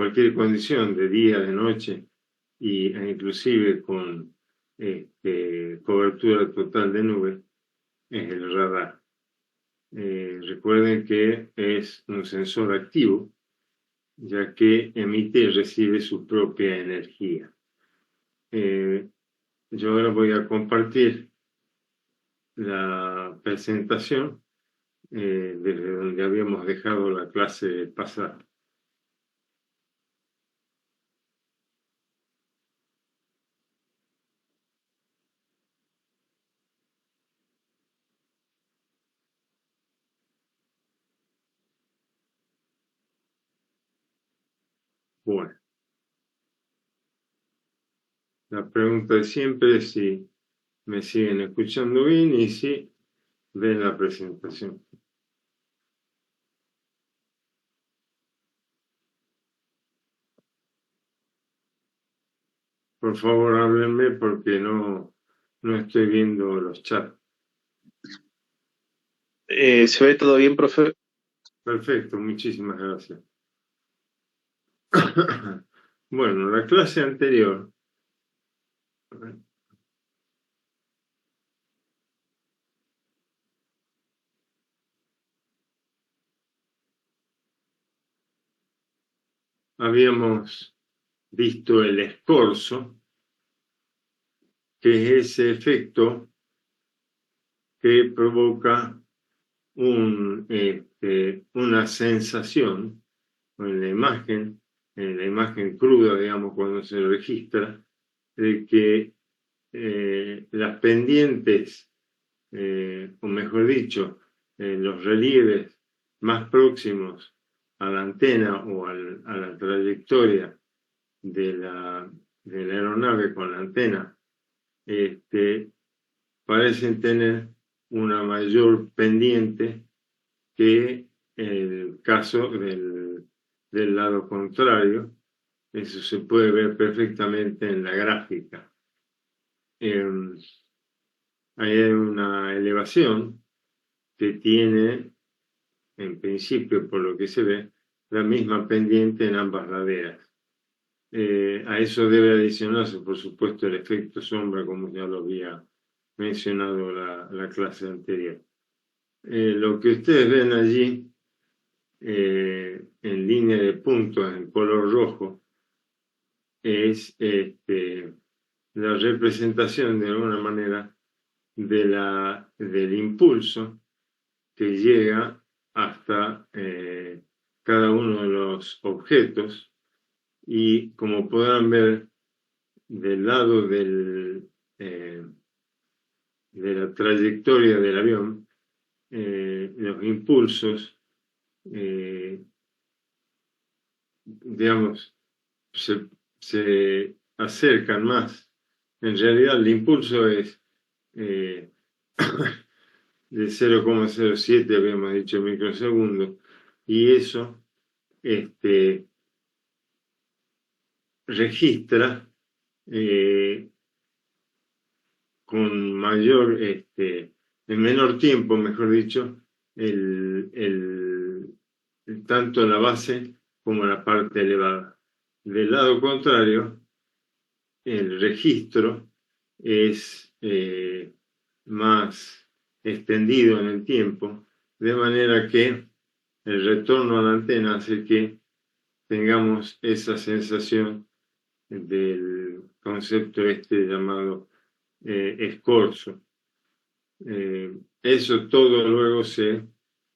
cualquier condición, de día, de noche, e inclusive con cobertura total de nube, es el radar. Recuerden que es un sensor activo, ya que emite y recibe su propia energía. Yo ahora voy a compartir la presentación desde donde habíamos dejado la clase pasada. Bueno, la pregunta de siempre es si me siguen escuchando bien y si ven la presentación. Por favor, háblenme porque no estoy viendo los chats. ¿Se ve todo bien, profe? Perfecto, muchísimas gracias. Bueno, la clase anterior habíamos visto el escorzo, que es ese efecto que provoca una sensación en la imagen cruda, digamos, cuando se registra, de que las pendientes, o mejor dicho, los relieves más próximos a la antena o a la trayectoria de la aeronave con la antena, parecen tener una mayor pendiente que el caso del lado contrario. Eso se puede ver perfectamente en la gráfica. Hay una elevación que tiene, en principio, por lo que se ve, la misma pendiente en ambas laderas. A eso debe adicionarse, por supuesto, el efecto sombra, como ya lo había mencionado la clase anterior. Lo que ustedes ven allí, en línea de puntos en color rojo, es la representación de alguna manera del impulso que llega hasta cada uno de los objetos, y como podrán ver del lado de la trayectoria del avión, los impulsos, digamos, se acercan más. En realidad el impulso es de 0,07, habíamos dicho, microsegundos, y eso registra con mayor, en menor tiempo, mejor dicho, tanto la base como la parte elevada. Del lado contrario, el registro es más extendido en el tiempo, de manera que el retorno a la antena hace que tengamos esa sensación del concepto llamado escorzo. Eso todo luego se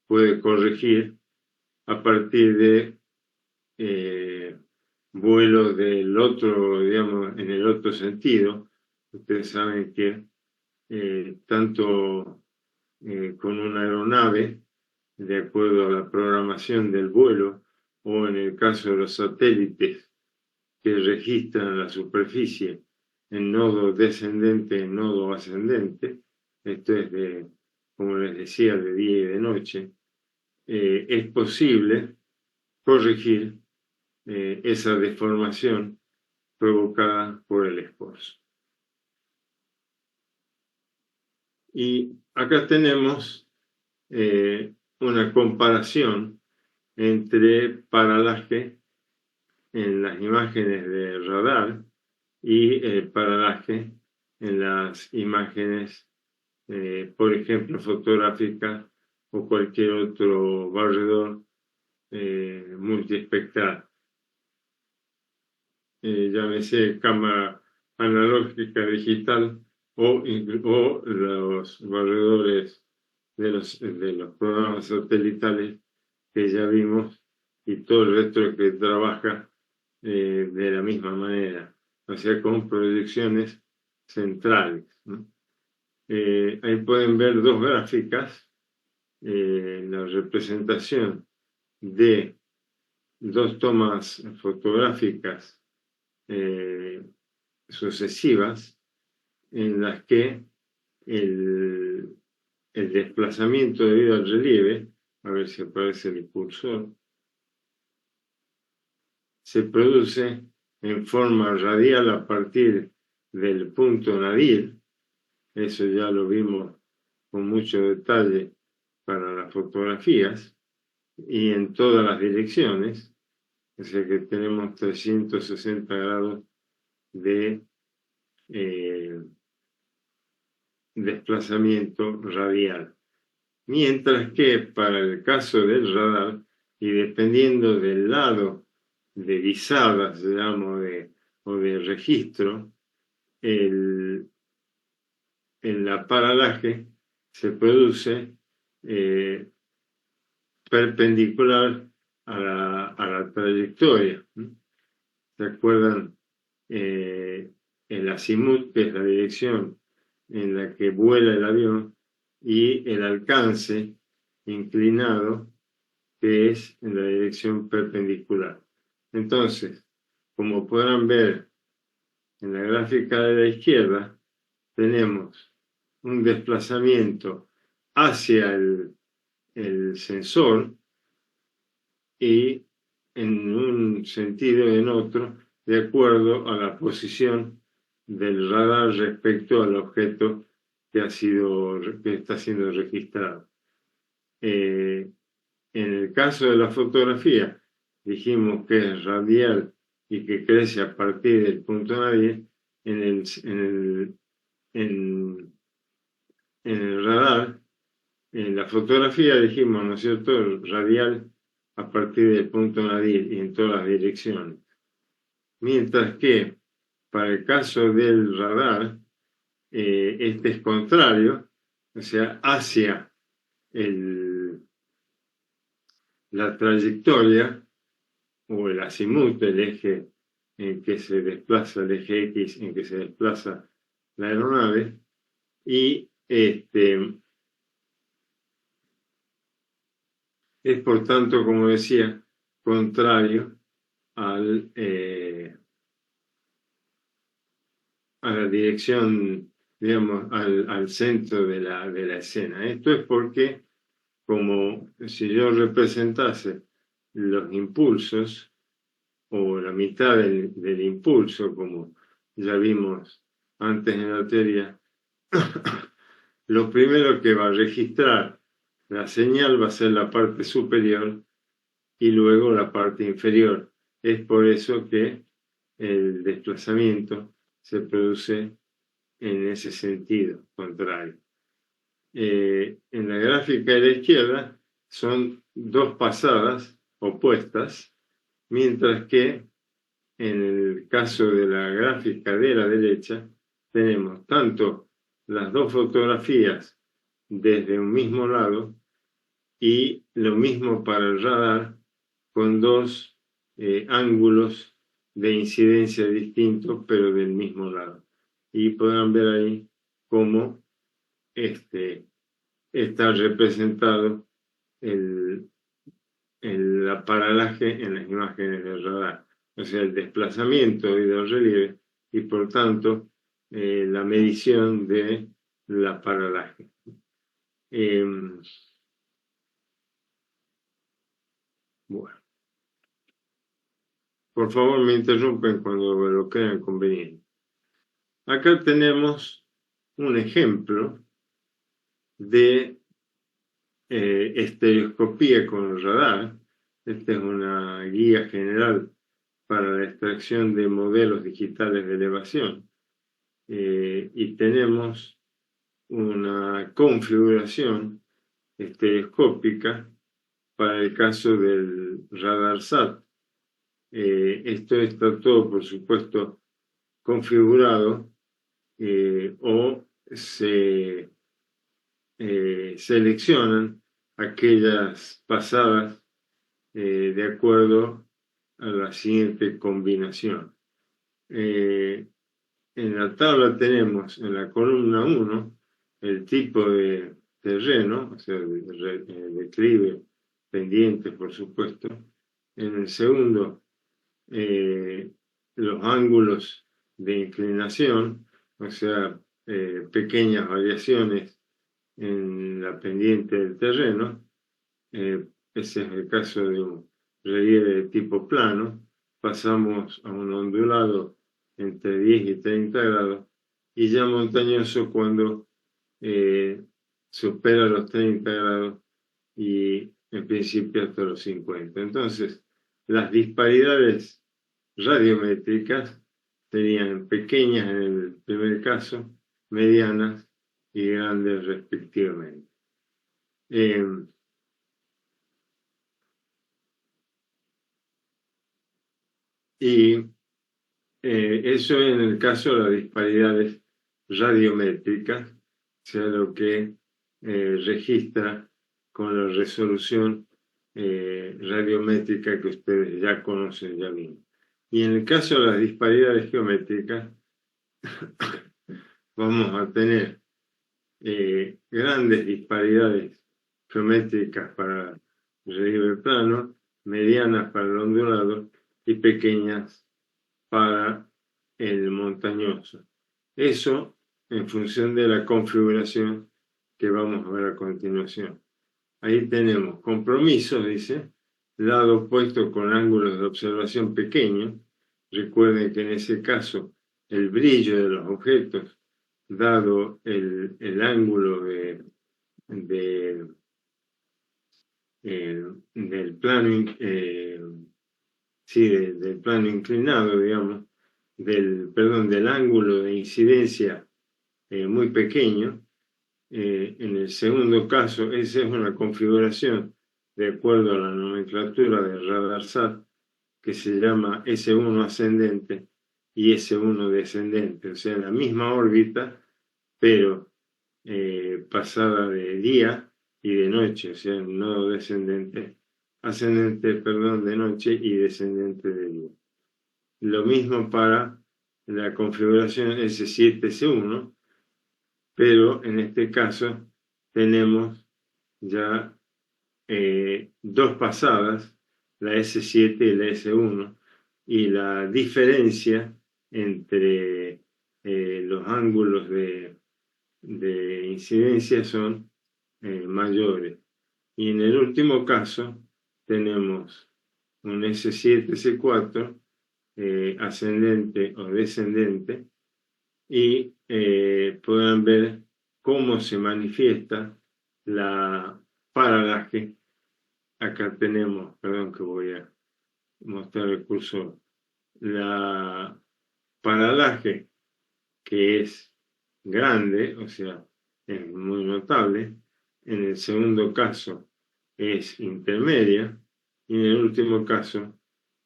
puede corregir a partir de vuelos del otro, digamos, en el otro sentido. Ustedes saben que tanto con una aeronave, de acuerdo a la programación del vuelo, o en el caso de los satélites que registran la superficie en nodo descendente, en nodo ascendente, esto es como les decía, de día y de noche, es posible corregir esa deformación provocada por el escorzo. Y acá tenemos una comparación entre paralaje en las imágenes de radar y el paralaje en las imágenes, por ejemplo, fotográficas o cualquier otro barredor multiespectral. Llámese cámara analógica digital o los barredores de los programas satelitales que ya vimos y todo el resto que trabaja de la misma manera, o sea, con proyecciones centrales, ¿no? Ahí pueden ver dos gráficas, la representación de dos tomas fotográficas sucesivas en las que el desplazamiento debido al relieve, a ver si aparece el cursor, se produce en forma radial a partir del punto nadir. Eso ya lo vimos con mucho detalle para las fotografías y en todas las direcciones. O sea que tenemos 360 grados de desplazamiento radial. Mientras que para el caso del radar, y dependiendo del lado de visadas, digamos, o de registro, el aparalaje se produce perpendicular a la trayectoria. ¿Se acuerdan? El azimut, que es la dirección en la que vuela el avión, y el alcance inclinado, que es en la dirección perpendicular. Entonces, como podrán ver en la gráfica de la izquierda, tenemos un desplazamiento hacia el sensor y en un sentido y en otro, de acuerdo a la posición del radar respecto al objeto que está siendo registrado. En el caso de la fotografía, dijimos que es radial y que crece a partir del punto nadir. En el radar, en la fotografía dijimos, ¿no es cierto?, radial a partir del punto nadir y en todas las direcciones. Mientras que para el caso del radar, este es contrario, o sea, hacia la trayectoria o el azimut, el eje en que se desplaza, el eje X en que se desplaza la aeronave, y es por tanto, como decía, contrario a la dirección, digamos, al centro de la escena. Esto es porque, como si yo representase los impulsos o la mitad del impulso, como ya vimos antes en la teoría, lo primero que va a registrar la señal va a ser la parte superior y luego la parte inferior. Es por eso que el desplazamiento se produce en ese sentido contrario. En la gráfica de la izquierda son dos pasadas opuestas, mientras que en el caso de la gráfica de la derecha tenemos tanto las dos fotografías desde un mismo lado y lo mismo para el radar con dos ángulos de incidencia distintos pero del mismo lado. Y podrán ver ahí cómo está representado el aparalaje en las imágenes del radar, o sea, el desplazamiento del relieve y por tanto la medición del aparalaje. Bueno, por favor me interrumpen cuando lo crean conveniente. Acá tenemos un ejemplo de estereoscopía con radar. Esta es una guía general para la extracción de modelos digitales de elevación. Y tenemos una configuración estereoscópica para el caso del RadarSat. Esto está todo, por supuesto, configurado o se seleccionan aquellas pasadas de acuerdo a la siguiente combinación. En la tabla tenemos en la columna 1 el tipo de terreno, o sea, declive, pendiente, por supuesto. En el segundo, los ángulos de inclinación, o sea, pequeñas variaciones en la pendiente del terreno. Ese es el caso de un relieve de tipo plano. Pasamos a un ondulado entre 10 y 30 grados y ya montañoso cuando supera los 30 grados y en principio hasta los 50. Entonces, las disparidades radiométricas serían pequeñas en el primer caso, medianas y grandes respectivamente. Eso en el caso de las disparidades radiométricas, o sea, lo que registra con la resolución radiométrica que ustedes ya conocen ya bien. Y en el caso de las disparidades geométricas, vamos a tener grandes disparidades geométricas para el relieve plano, medianas para el ondulado y pequeñas para el montañoso. Eso en función de la configuración que vamos a ver a continuación. Ahí tenemos compromisos, dice, lado opuesto con ángulos de observación pequeños. Recuerden que en ese caso el brillo de los objetos, dado el ángulo del plano, del plano inclinado, digamos, del ángulo de incidencia muy pequeño. En el segundo caso, esa es una configuración de acuerdo a la nomenclatura del RadarSat que se llama S1 ascendente y S1 descendente, o sea, la misma órbita, pero pasada de día y de noche, o sea, no ascendente, perdón, de noche y descendente de día. Lo mismo para la configuración S7-S1, pero en este caso tenemos ya dos pasadas, la S7 y la S1, y la diferencia entre los ángulos de incidencia son mayores. Y en el último caso tenemos un S7-S4 ascendente o descendente y puedan ver cómo se manifiesta la paralaje. Acá tenemos, perdón que voy a mostrar el cursor, la paralaje que es grande, o sea, es muy notable. En el segundo caso es intermedia y en el último caso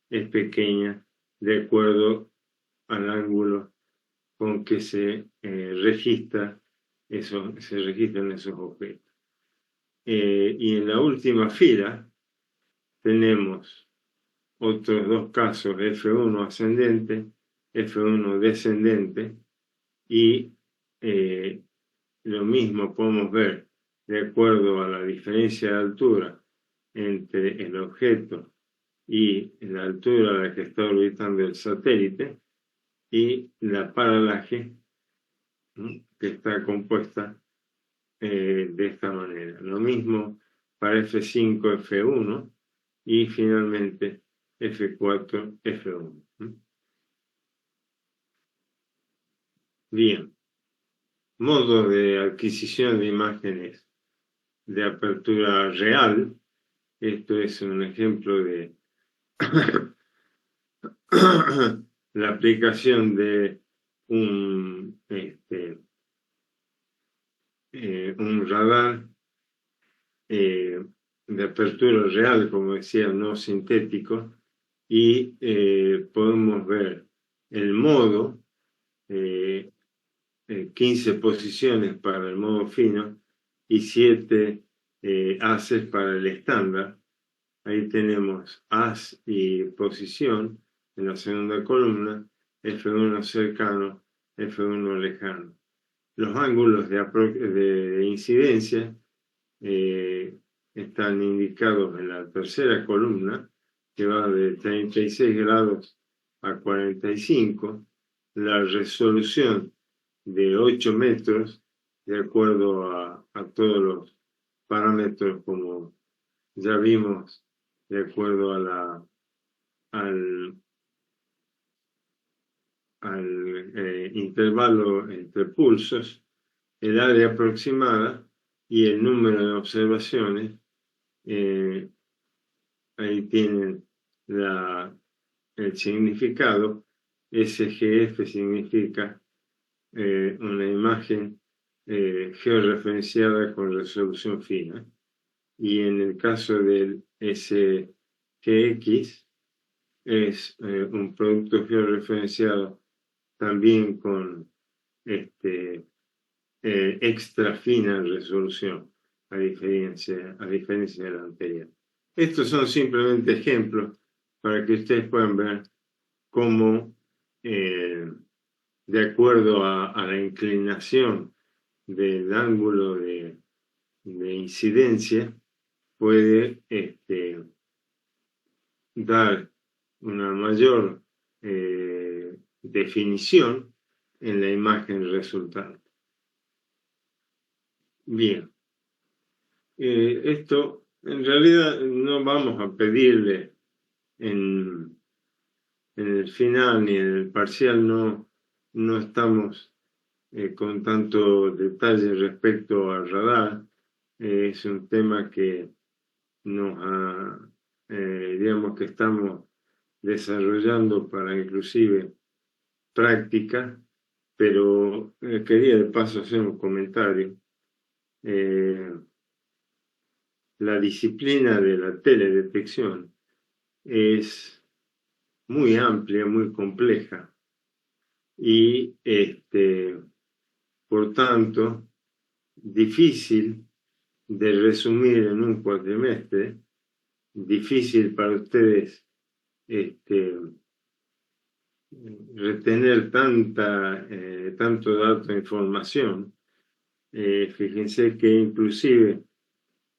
es pequeña de acuerdo al ángulo con que se registran esos objetos. Y en la última fila tenemos otros dos casos, F1 ascendente, F1 descendente, y lo mismo podemos ver de acuerdo a la diferencia de altura entre el objeto y la altura a la que está orbitando el satélite y la paralaje, ¿no?, que está compuesta de esta manera. Lo mismo para F5, F1 y finalmente F4, F1. Bien. Modo de adquisición de imágenes de apertura real. Esto es un ejemplo de la aplicación de un radar de apertura real, como decía, no sintético, y podemos ver el modo, 15 posiciones para el modo fino y 7 haces para el estándar. Ahí tenemos haz y posición en la segunda columna, F1 cercano, F1 lejano. Los ángulos de incidencia están indicados en la tercera columna, que va de 36 grados a 45. La resolución de 8 metros, de acuerdo a todos los parámetros, como ya vimos, de acuerdo a al intervalo entre pulsos, el área aproximada y el número de observaciones. Ahí tienen el significado. SGF significa una imagen georreferenciada con resolución fina. Y en el caso del SGX es un producto georreferenciado también con extra fina resolución, a diferencia de la anterior. Estos son simplemente ejemplos para que ustedes puedan ver cómo, de acuerdo a la inclinación del ángulo de incidencia, puede dar una mayor definición en la imagen resultante. Bien, esto en realidad no vamos a pedirle en el final ni en el parcial, no estamos con tanto detalle respecto al radar. Es un tema que digamos que estamos desarrollando para inclusive práctica, pero quería de paso hacer un comentario. La disciplina de la teledetección es muy amplia, muy compleja y por tanto difícil de resumir en un cuatrimestre, difícil para ustedes retener tanto dato e información. Fíjense que inclusive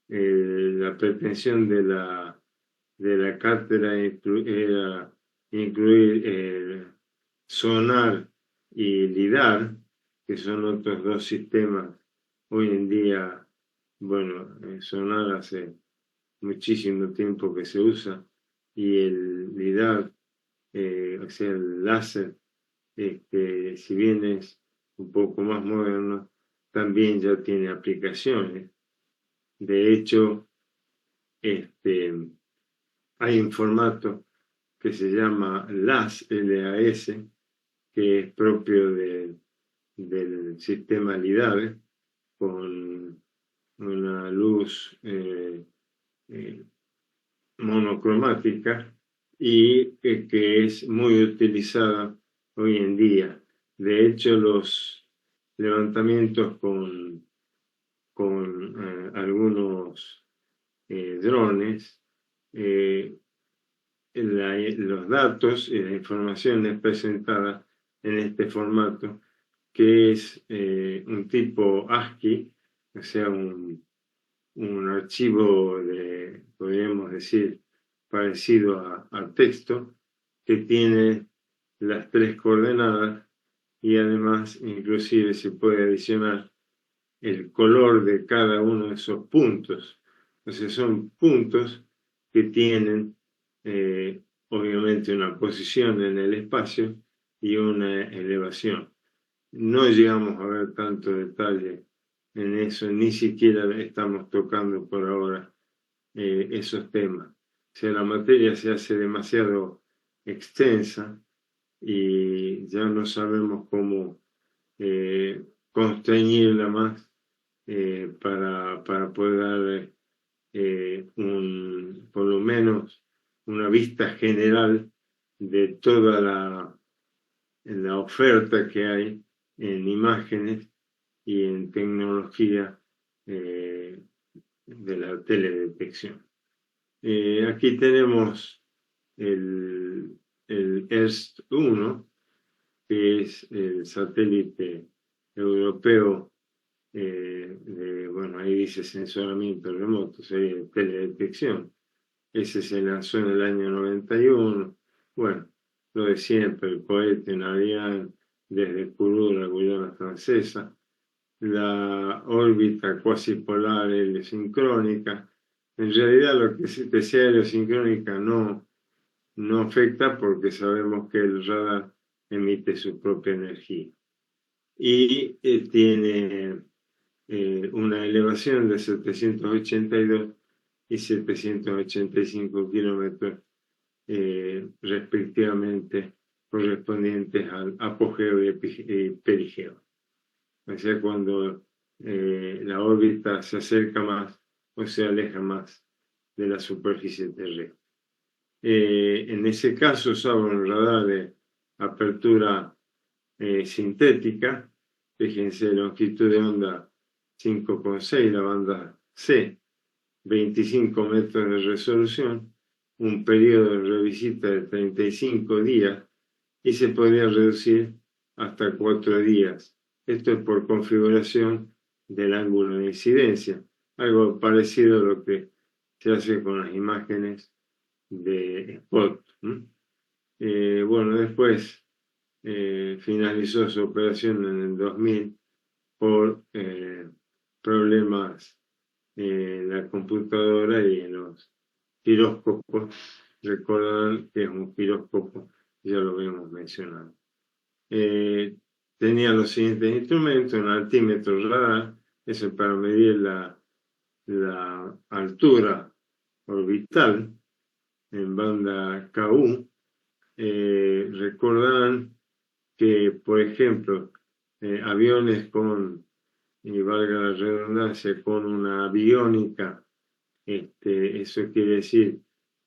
la pretensión de la cátedra era incluir sonar y lidar, que son otros dos sistemas hoy en día. Bueno, sonar hace muchísimo tiempo que se usa, y el lidar, o sea, el láser, si bien es un poco más moderno, también ya tiene aplicaciones. De hecho, hay un formato que se llama LAS, LAS, que es propio del sistema LIDAR, con una luz monocromática, y que es muy utilizada hoy en día. De hecho, los levantamientos con algunos drones, los datos y la información es presentada en este formato, que es un tipo ASCII, o sea, un archivo podríamos decir, parecido al texto, que tiene las 3 coordenadas, y además inclusive se puede adicionar el color de cada uno de esos puntos. Entonces son puntos que tienen obviamente una posición en el espacio y una elevación. No llegamos a ver tanto detalle en eso, ni siquiera estamos tocando por ahora esos temas. O sea, la materia se hace demasiado extensa y ya no sabemos cómo constreñirla más para poder darle por lo menos una vista general de toda la oferta que hay en imágenes y en tecnología de la teledetección. Aquí tenemos el ERST-1, que es el satélite europeo bueno, ahí dice sensoramiento remoto, sería teledetección. Ese se lanzó en el año 91. Bueno, lo de siempre, el cohete, un avión desde Kourou, la Guyana francesa, la órbita cuasipolar heliosincrónica. En realidad lo que sea heliosincrónica no afecta porque sabemos que el radar emite su propia energía. Y tiene una elevación de 782 y 785 kilómetros respectivamente, correspondientes al apogeo y perigeo. O sea, cuando la órbita se acerca más o se aleja más de la superficie terrestre. En ese caso usaba un radar de apertura sintética, fíjense, longitud de onda 5,6, la banda C, 25 metros de resolución, un periodo de revisita de 35 días y se podía reducir hasta 4 días. Esto es por configuración del ángulo de incidencia, algo parecido a lo que se hace con las imágenes de spot. Bueno, después finalizó su operación en el 2000 por problemas en la computadora y en los giróscopos. Recordarán que es un giróscopo, ya lo habíamos mencionado. Tenía los siguientes instrumentos: un altímetro radar, eso para medir la altura orbital en banda KU. Recordarán que, por ejemplo, aviones con, y valga la redundancia, con una aviónica, eso quiere decir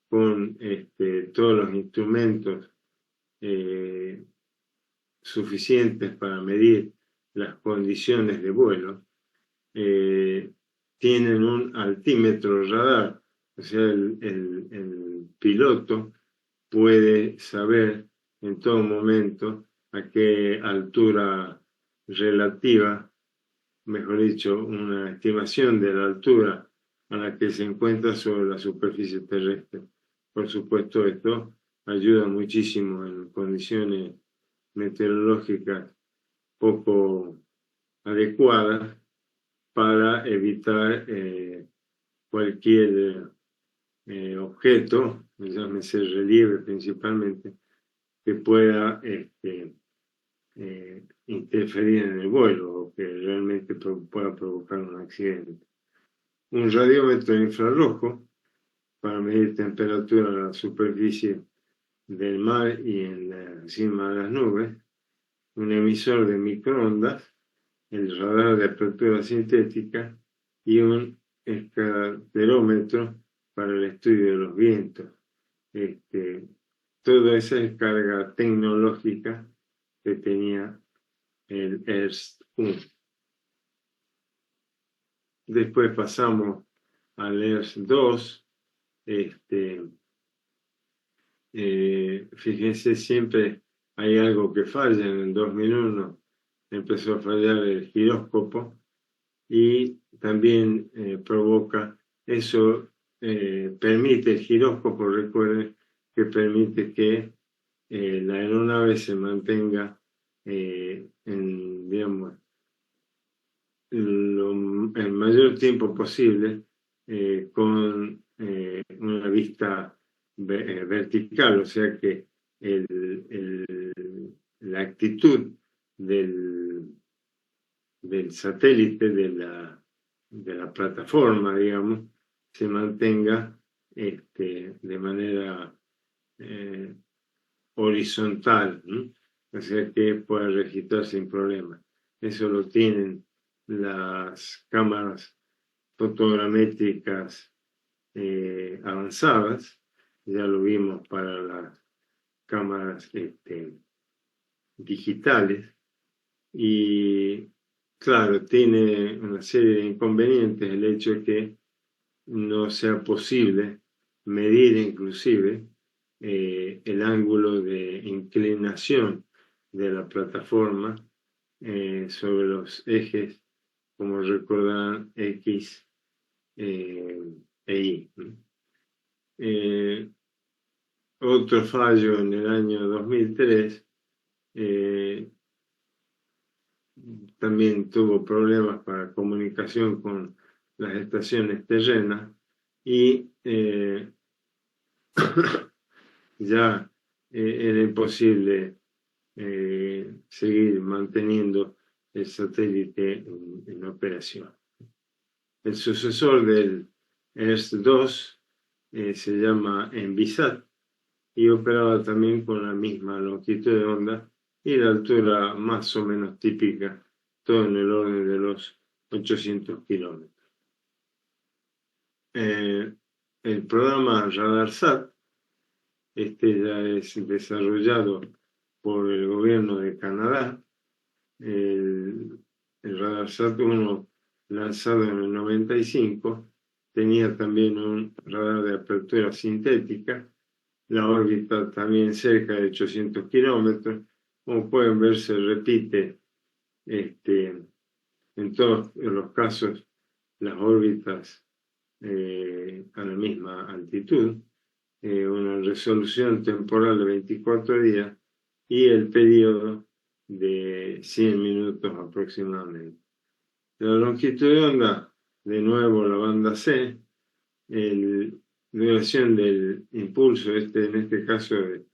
con todos los instrumentos suficientes para medir las condiciones de vuelo, tienen un altímetro radar, o sea, el piloto puede saber en todo momento a qué altura relativa, mejor dicho, una estimación de la altura a la que se encuentra sobre la superficie terrestre. Por supuesto, esto ayuda muchísimo en condiciones meteorológicas poco adecuadas para evitar cualquier objeto, llámese relieve principalmente, que pueda interferir en el vuelo o que realmente pueda provocar un accidente. Un radiómetro infrarrojo para medir temperatura a la superficie del mar y encima de las nubes. Un emisor de microondas, el radar de apertura sintética y un escalerómetro para el estudio de los vientos. Toda esa es carga tecnológica que tenía el ERST-1. Después pasamos al ERST-2. Fíjense, siempre hay algo que falla. En el 2001 empezó a fallar el giróscopo y también provoca eso, permite el giróscopo, recuerden que permite que la aeronave se mantenga digamos, el mayor tiempo posible con una vista vertical, o sea que la actitud del satélite, de la plataforma, digamos, se mantenga de manera horizontal, o sea que puede registrar sin problema. Eso lo tienen las cámaras fotogramétricas avanzadas, ya lo vimos para las cámaras digitales, y claro, tiene una serie de inconvenientes el hecho de que no sea posible medir inclusive el ángulo de inclinación de la plataforma sobre los ejes, como recordarán, X e Y. Otro fallo en el año 2003 también tuvo problemas para comunicación con las estaciones terrenas y ya era imposible seguir manteniendo el satélite en operación. El sucesor del ERS-2 se llama Envisat y operaba también con la misma longitud de onda y la altura más o menos típica, todo en el orden de los 800 kilómetros. El programa RadarSat, ya es desarrollado por el gobierno de Canadá. El RadarSat 1, lanzado en el 95, tenía también un radar de apertura sintética, la órbita también cerca de 800 kilómetros. Como pueden ver, se repite en todos los casos las órbitas a la misma altitud, una resolución temporal de 24 días y el periodo de 100 minutos aproximadamente. La longitud de onda, de nuevo la banda C, la duración del impulso, en este caso de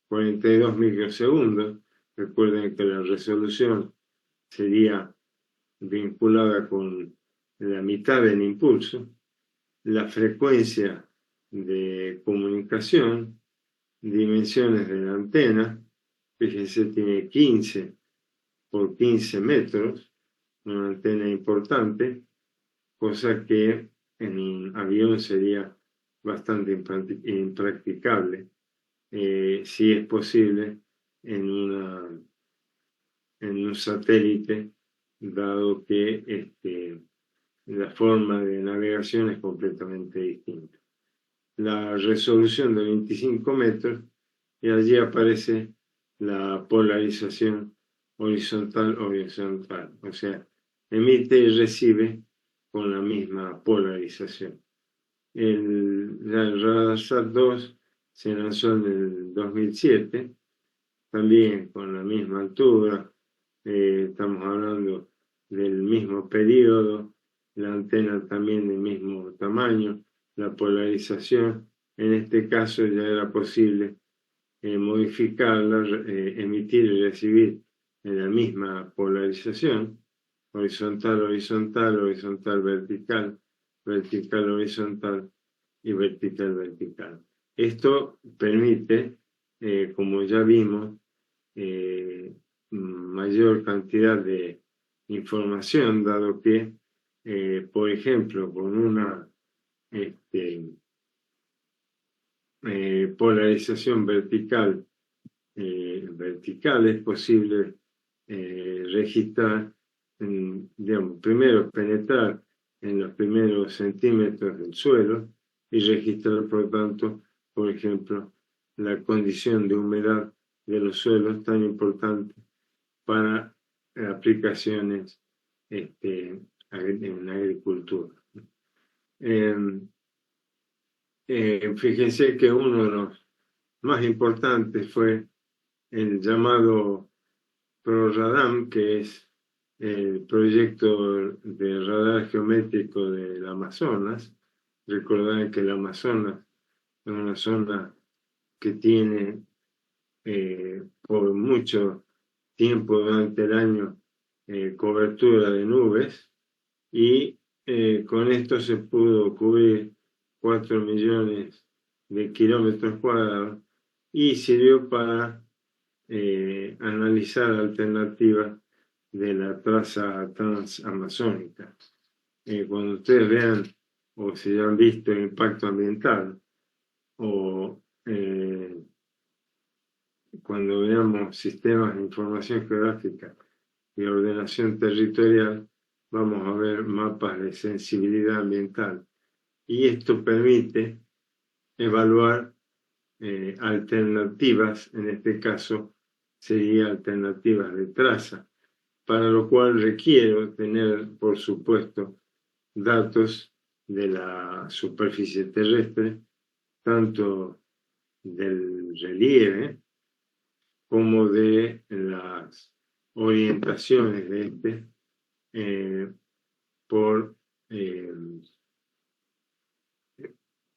42 microsegundos. Recuerden que la resolución sería vinculada con la mitad del impulso. La frecuencia de comunicación, dimensiones de la antena, fíjense, tiene 15 por 15 metros, una antena importante, cosa que en un avión sería bastante impracticable, si es posible en un satélite, dado que la forma de navegación es completamente distinta. La resolución de 25 metros, y allí aparece la polarización horizontal, o sea, emite y recibe con la misma polarización. El RadarSat 2 se lanzó en el 2007, también con la misma altura, estamos hablando del mismo periodo, la antena también del mismo tamaño, la polarización, en este caso ya era posible modificarla, emitir y recibir en la misma polarización, horizontal, horizontal, horizontal, vertical, vertical, horizontal y vertical, vertical. Esto permite, como ya vimos, mayor cantidad de información, dado que, por ejemplo, con una polarización vertical, es posible registrar, digamos, primero penetrar en los primeros centímetros del suelo y registrar, por tanto, por ejemplo, la condición de humedad de los suelos, tan importante para aplicaciones en agricultura. Fíjense que uno de los más importantes fue el llamado ProRADAM, que es el proyecto de radar geométrico del Amazonas. Recordad que el Amazonas es una zona que tiene por mucho tiempo durante el año cobertura de nubes, y con esto se pudo cubrir 4 millones de kilómetros cuadrados, y sirvió para analizar alternativas de la traza transamazónica. Cuando ustedes vean o si ya han visto el impacto ambiental o cuando veamos sistemas de información geográfica y ordenación territorial, vamos a ver mapas de sensibilidad ambiental. Y esto permite evaluar alternativas, en este caso sería alternativas de traza, para lo cual requiero tener, por supuesto, datos de la superficie terrestre, tanto del relieve como de las orientaciones de este,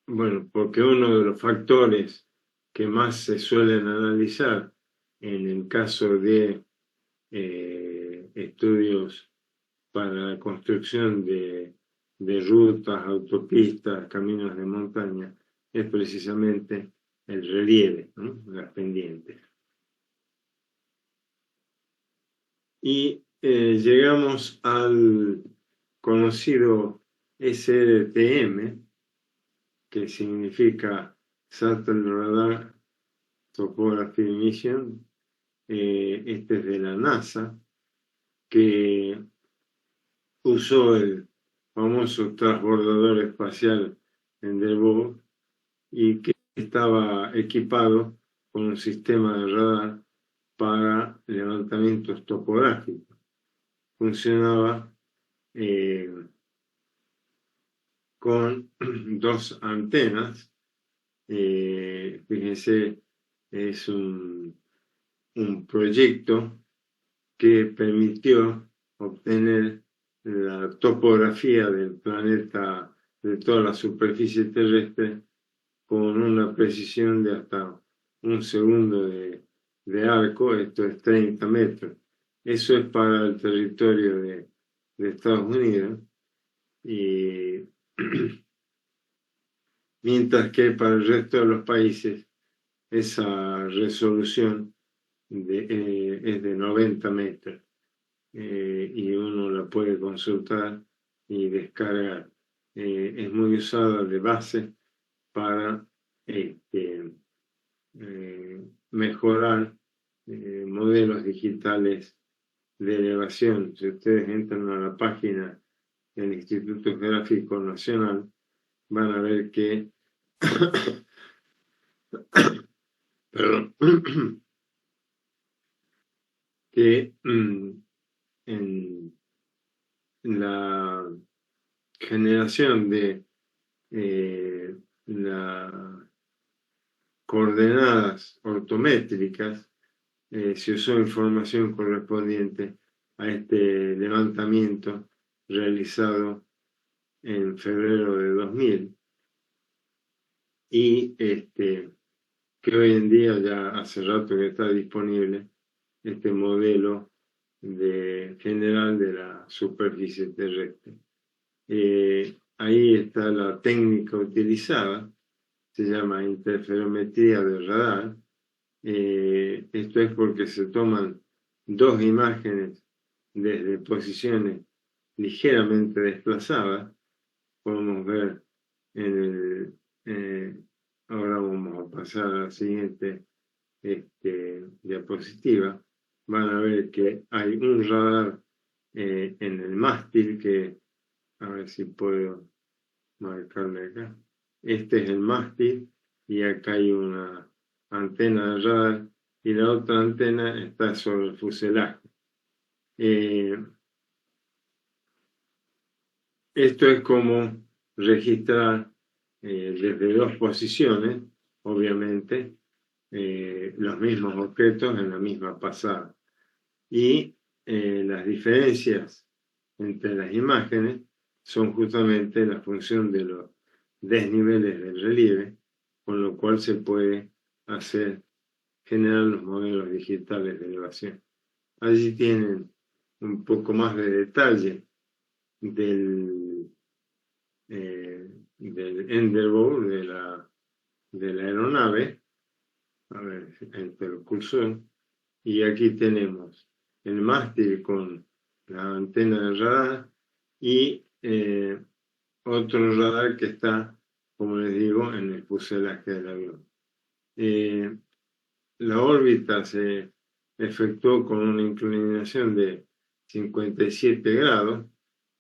bueno, porque uno de los factores que más se suelen analizar en el caso de estudios para la construcción de rutas, autopistas, caminos de montaña, es precisamente el relieve, ¿no? Las pendientes. Y llegamos al conocido SRTM, que significa Satellite Radar Topography Mission. Este es de la NASA, que usó el famoso transbordador espacial Endeavour y que estaba equipado con un sistema de radar para levantamientos topográficos. Funcionaba con dos antenas. Fíjense, es un proyecto que permitió obtener la topografía del planeta, de toda la superficie terrestre, con una precisión de hasta un segundo de arco, esto es 30 metros. Eso es para el territorio de Estados Unidos, y mientras que para el resto de los países esa resolución es de 90 metros. Y uno la puede consultar y descargar. Es muy usada de base para mejorar modelos digitales de elevación. Si ustedes entran a la página del Instituto Geográfico Nacional, van a ver que perdón, que en la generación de las coordenadas ortométricas se usó información correspondiente a este levantamiento realizado en febrero de 2000 y que hoy en día ya hace rato que está disponible este modelo general de la superficie terrestre. Ahí está la técnica utilizada, se llama interferometría de radar. Esto es porque se toman dos imágenes desde posiciones ligeramente desplazadas. Podemos ver ahora vamos a pasar a la siguiente diapositiva. Van a ver que hay un radar en el mástil que, a ver si puedo marcarle acá. Este es el mástil y acá hay una antena de radar y la otra antena está sobre el fuselaje. Esto es como registrar desde dos posiciones, obviamente, los mismos objetos en la misma pasada. Y las diferencias entre las imágenes son justamente la función de los desniveles del relieve, con lo cual se puede generar los modelos digitales de elevación. Allí tienen un poco más de detalle del Endeavour, de la aeronave, a ver, el cursor, y aquí tenemos el mástil con la antena de radar y otro radar que está, como les digo, en el fuselaje del avión. La órbita se efectuó con una inclinación de 57 grados.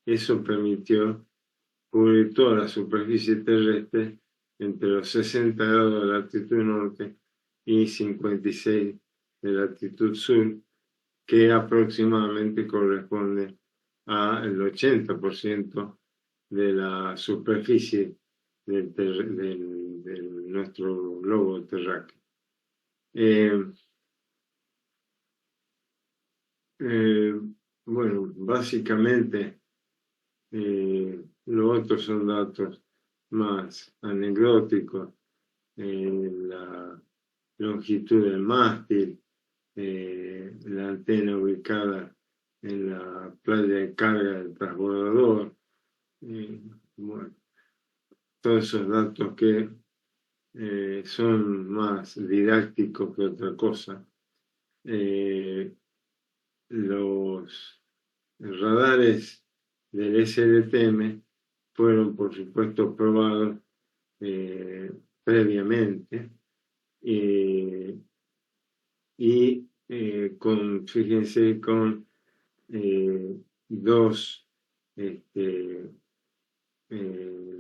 Eso permitió cubrir toda la superficie terrestre entre los 60 grados de latitud norte y 56 de latitud sur, que aproximadamente corresponde al 80% de la superficie de nuestro globo terráqueo. Bueno, básicamente los otros son datos más anecdóticos, la longitud del mástil, la antena ubicada en la playa de carga del transbordador, bueno, todos esos datos que son más didácticos que otra cosa. Los radares del SLTM fueron, por supuesto, probados previamente fíjense, con dos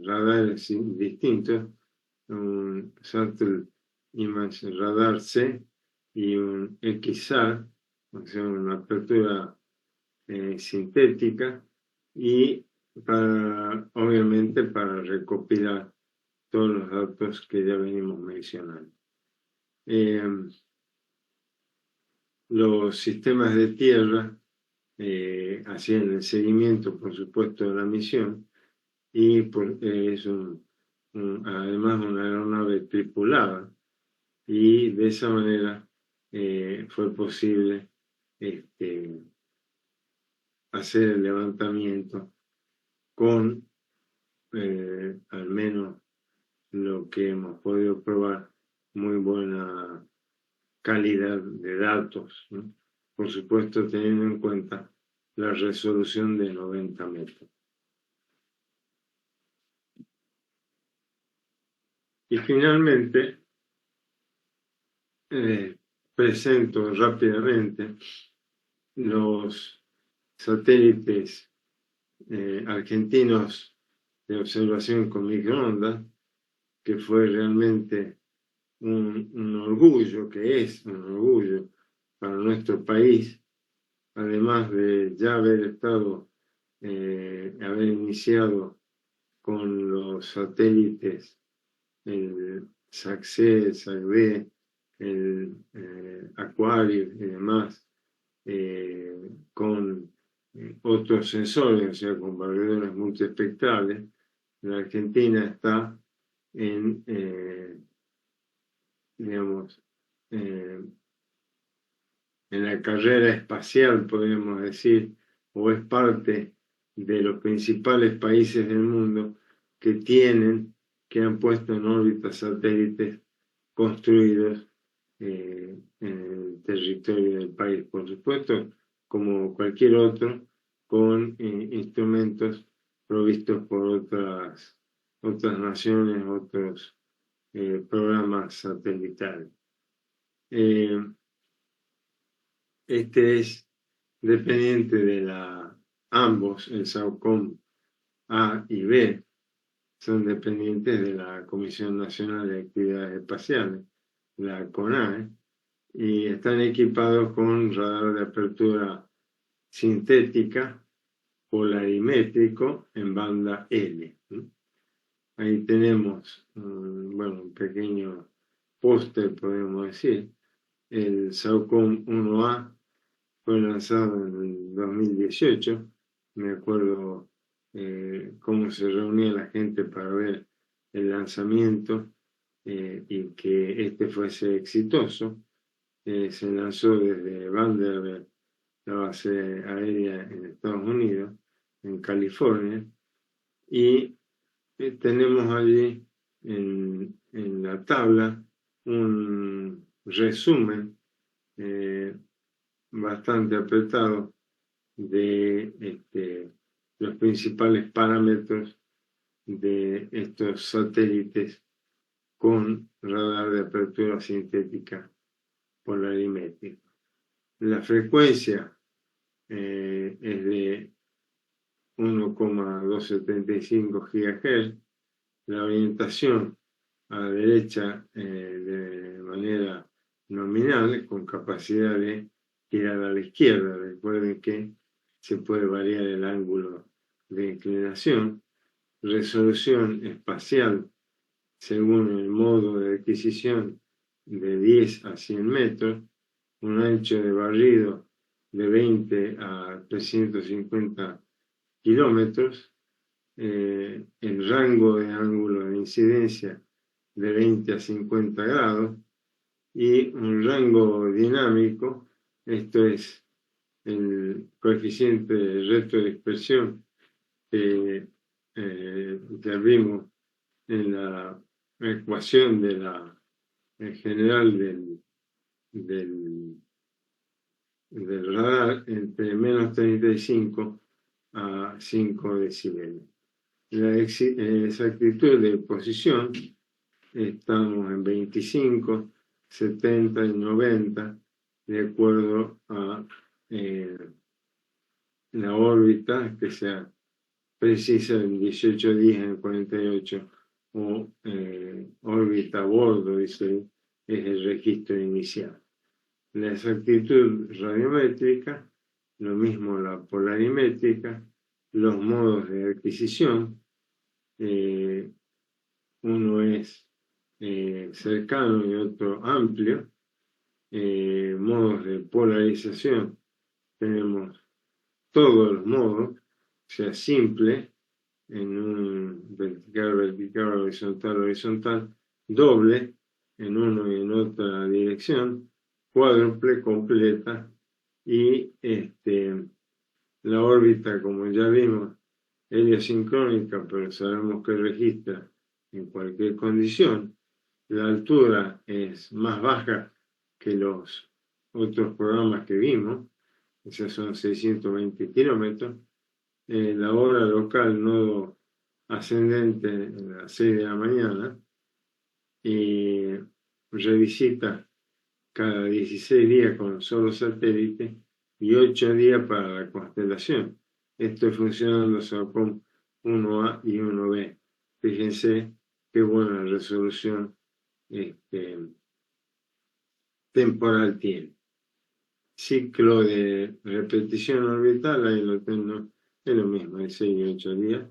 radares distintos, un Shuttle Image Radar C y un XR, o sea, una apertura sintética, y obviamente para recopilar todos los datos que ya venimos mencionando. Los sistemas de tierra hacían el seguimiento, por supuesto, de la misión, y es además una aeronave tripulada, y de esa manera fue posible hacer el levantamiento con al menos lo que hemos podido probar, muy buena calidad de datos, ¿no? Por supuesto, teniendo en cuenta la resolución de 90 metros. Y finalmente, presento rápidamente los satélites argentinos de observación con microondas, que fue realmente un orgullo, que es un orgullo para nuestro país, además de ya haber iniciado con los satélites, el SAC-C, el SAC-D, el Aquarius y demás, con otros sensores, o sea, con barredores multiespectrales. La Argentina está en, digamos, en la carrera espacial, podemos decir, o es parte de los principales países del mundo que han puesto en órbita satélites construidos en el territorio del país, por supuesto, como cualquier otro, con instrumentos provistos por otras naciones, otros programas satelitales. Este es dependiente de ambos, el SAOCOM A y B, son dependientes de la Comisión Nacional de Actividades Espaciales, la CONAE, y están equipados con radar de apertura sintética polarimétrico en banda L. Ahí tenemos, un pequeño póster, podemos decir. El SAOCOM 1A fue lanzado en el 2018. Me acuerdo cómo se reunía la gente para ver el lanzamiento y que este fuese exitoso. Se lanzó desde Vandenberg, la base aérea en Estados Unidos, en California, y tenemos allí en la tabla un resumen bastante apretado de los principales parámetros de estos satélites con radar de apertura sintética polarimétrica. La frecuencia es de 1,275 GHz, la orientación a la derecha de manera nominal, con capacidad de girar a la izquierda. Recuerden que se puede variar el ángulo de inclinación, resolución espacial según el modo de adquisición de 10 a 100 metros, un ancho de barrido de 20 a 350 kilómetros, el rango de ángulo de incidencia de 20 a 50 grados y un rango dinámico, esto es el coeficiente de retrodispersión que ya vimos en la ecuación de en general del radar entre menos 35 a 5 decibeles. La exactitud de posición estamos en 25, 70 y 90 de acuerdo a la órbita que sea precisa en 18 días en 48 o órbita a bordo, dice, es el registro inicial. La exactitud radiométrica, lo mismo la polarimétrica, los modos de adquisición, uno es cercano y otro amplio, modos de polarización, tenemos todos los modos, sea simple, en un vertical, horizontal, doble, en uno y en otra dirección, cuádruple, completa, y la órbita, como ya vimos, heliosincrónica, pero sabemos que registra en cualquier condición. La altura es más baja que los otros programas que vimos, esos son 620 kilómetros. La hora local, nodo ascendente, a las 6 de la mañana, y revisita cada 16 días con solo satélite y 8 días para la constelación. Estoy funcionando SAOCOM 1A y 1B. Fíjense qué buena resolución temporal tiene. Ciclo de repetición orbital, ahí lo tengo, es lo mismo, de 6 y 8 días.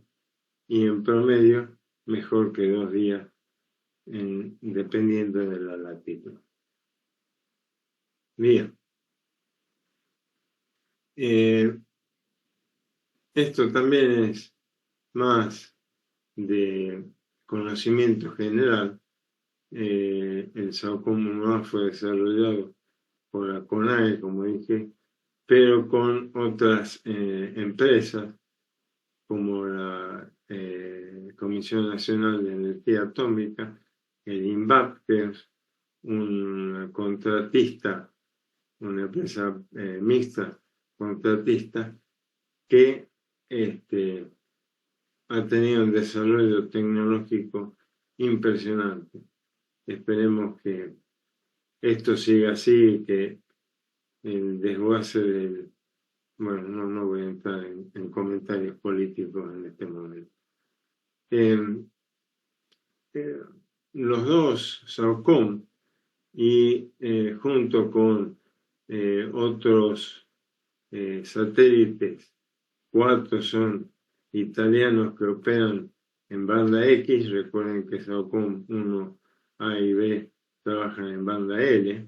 Y en promedio, mejor que 2 días, dependiendo de la latitud. Bien. Esto también es más de conocimiento general. El SAOCOM 1A fue desarrollado por la CONAE, como dije, pero con otras empresas como la Comisión Nacional de Energía Atómica, el INVAP, que es un contratista, una empresa mixta contratista, que ha tenido un desarrollo tecnológico impresionante. Esperemos que esto siga así y que el desguace del... Bueno, no voy a entrar en comentarios políticos en este momento. Los dos, SAOCOM, y junto con otros satélites, 4 son italianos que operan en banda X. Recuerden que SAOCOM 1A y B trabajan en banda L,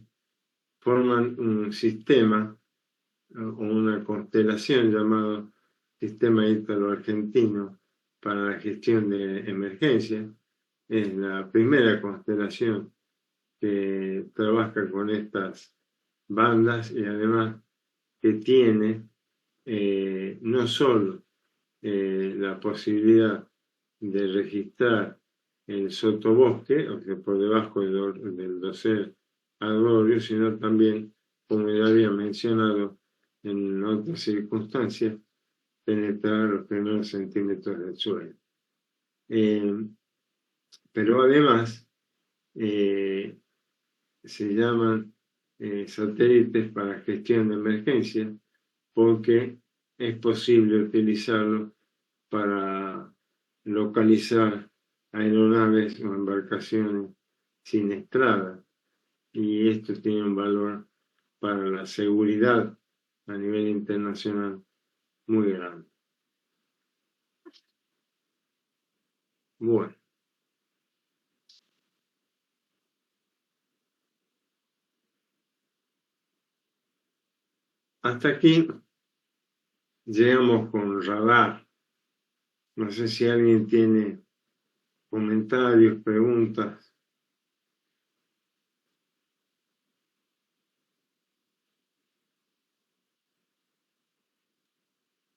forman un sistema o una constelación llamado Sistema Ítalo-Argentino para la gestión de emergencias. Es la primera constelación que trabaja con estas bandas y además que tiene no solo la posibilidad de registrar el sotobosque, o sea, por debajo del dosel arbóreo, sino también, como ya había mencionado en otras circunstancias, penetrar los primeros centímetros del suelo. Pero además se llaman satélites para gestión de emergencia porque es posible utilizarlos para localizar aeronaves o embarcaciones siniestradas, y esto tiene un valor para la seguridad a nivel internacional muy grande. Bueno, hasta aquí llegamos con radar. No sé si alguien tiene comentarios, preguntas.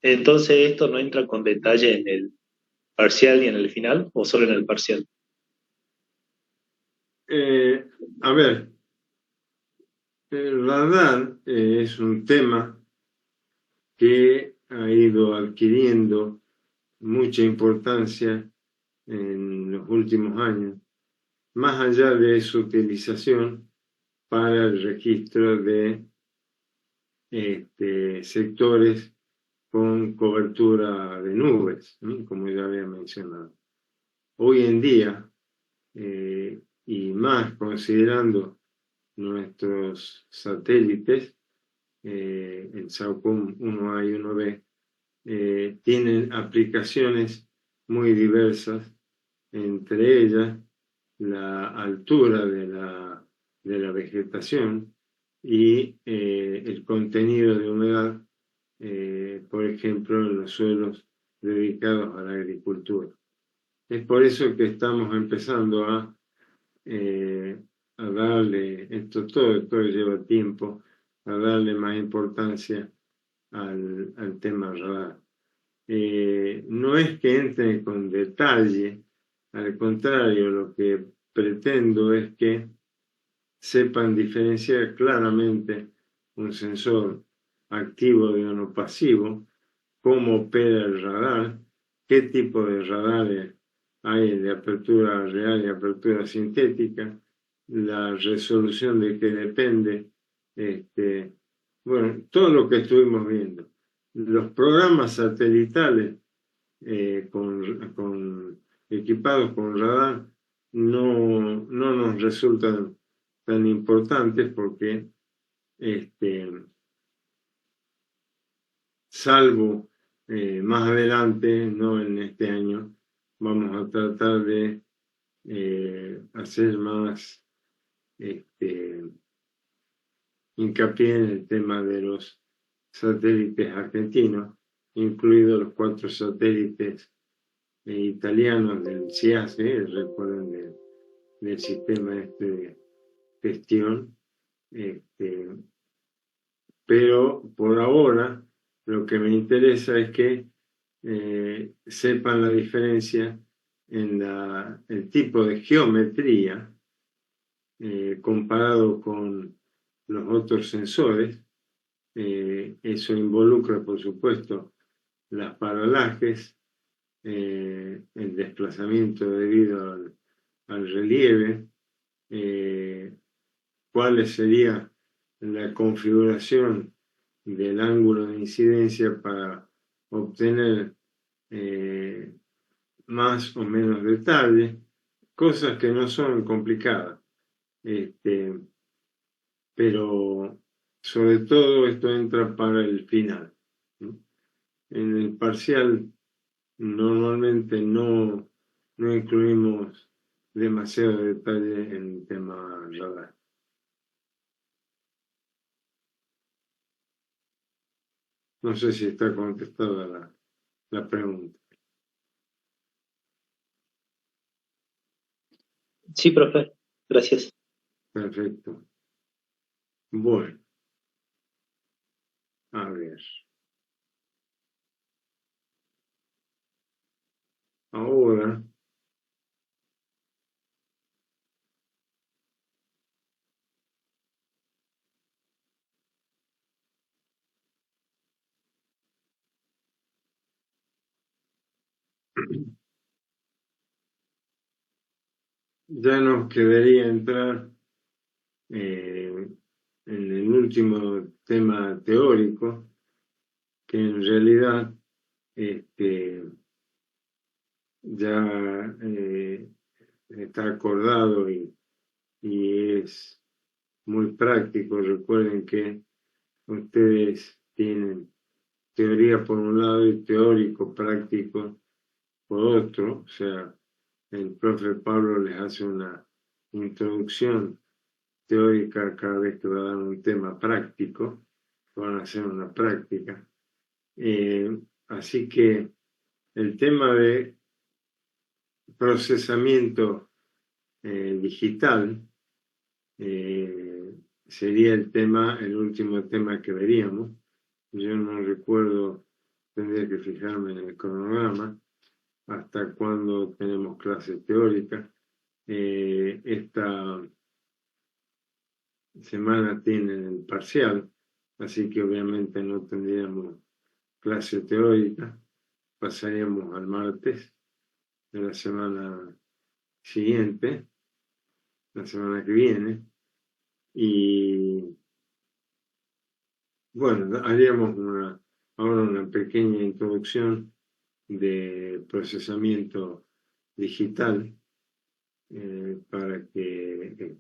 Entonces, ¿esto no entra con detalle en el parcial y en el final, o solo en el parcial? A ver, el radar es un tema que ha ido adquiriendo mucha importancia en los últimos años, más allá de su utilización para el registro de sectores con cobertura de nubes, ¿no? Como ya había mencionado. Hoy en día, y más considerando nuestros satélites, el SAOCOM 1A y 1B, tienen aplicaciones muy diversas, entre ellas la altura de la vegetación y el contenido de humedad, por ejemplo, en los suelos dedicados a la agricultura. Es por eso que estamos empezando a darle, todo lleva tiempo, a darle más importancia al tema radar. No es que entre con detalle, al contrario, lo que pretendo es que sepan diferenciar claramente un sensor activo de uno pasivo, cómo opera el radar, qué tipo de radares hay de apertura real y apertura sintética, la resolución de que depende, bueno, todo lo que estuvimos viendo. Los programas satelitales equipados con radar no nos resultan tan importantes porque, salvo más adelante, no en este año, vamos a tratar de hacer más hincapié en el tema de los satélites argentinos, incluidos los 4 satélites italianos del CIACE, recuerden del sistema de gestión. Pero por ahora lo que me interesa es que sepan la diferencia en el tipo de geometría comparado con los otros sensores. Eso involucra, por supuesto, las paralajes, el desplazamiento debido al relieve, cuál sería la configuración del ángulo de incidencia para obtener más o menos detalle, cosas que no son complicadas. Pero sobre todo esto entra para el final, ¿no? En el parcial normalmente no incluimos demasiado detalle en el tema radar. No sé si está contestada la pregunta. Sí, profe. Gracias. Perfecto. Bueno, a ver. Ahora ya nos quedaría entrar en el último tema teórico, que en realidad ya está acordado y es muy práctico. Recuerden que ustedes tienen teoría por un lado y teórico práctico por otro. O sea, el profe Pablo les hace una introducción teórica cada vez que va a dar un tema práctico, van a hacer una práctica. Así que el tema de procesamiento digital sería el último tema que veríamos. Yo no recuerdo, tendría que fijarme en el cronograma, hasta cuándo tenemos clase teórica. Esta semana tienen el parcial, así que obviamente no tendríamos clase teórica, pasaríamos al martes de la semana siguiente, la semana que viene, y bueno, haríamos ahora una pequeña introducción de procesamiento digital para que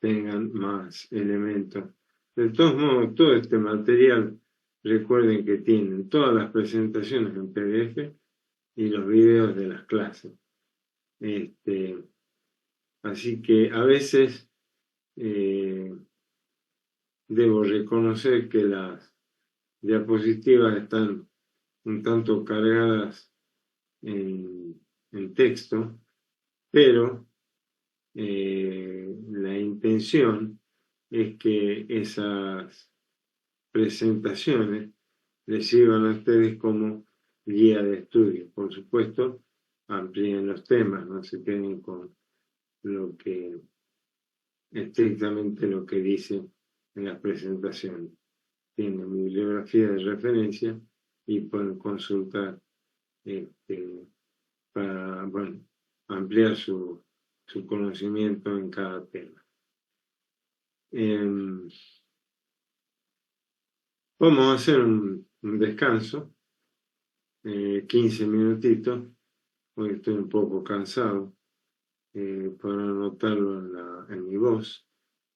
tengan más elementos. De todos modos, todo este material, recuerden que tienen todas las presentaciones en PDF y los videos de las clases. Así que a veces debo reconocer que las diapositivas están un tanto cargadas en texto, pero la intención es que esas presentaciones les sirvan a ustedes como guía de estudio. Por supuesto, amplíen los temas, no se queden con lo que estrictamente lo que dice en las presentaciones. Tienen bibliografía de referencia y pueden consultar para ampliar su conocimiento en cada tema. Vamos a hacer un descanso, 15 minutitos, hoy estoy un poco cansado, para anotarlo en mi voz.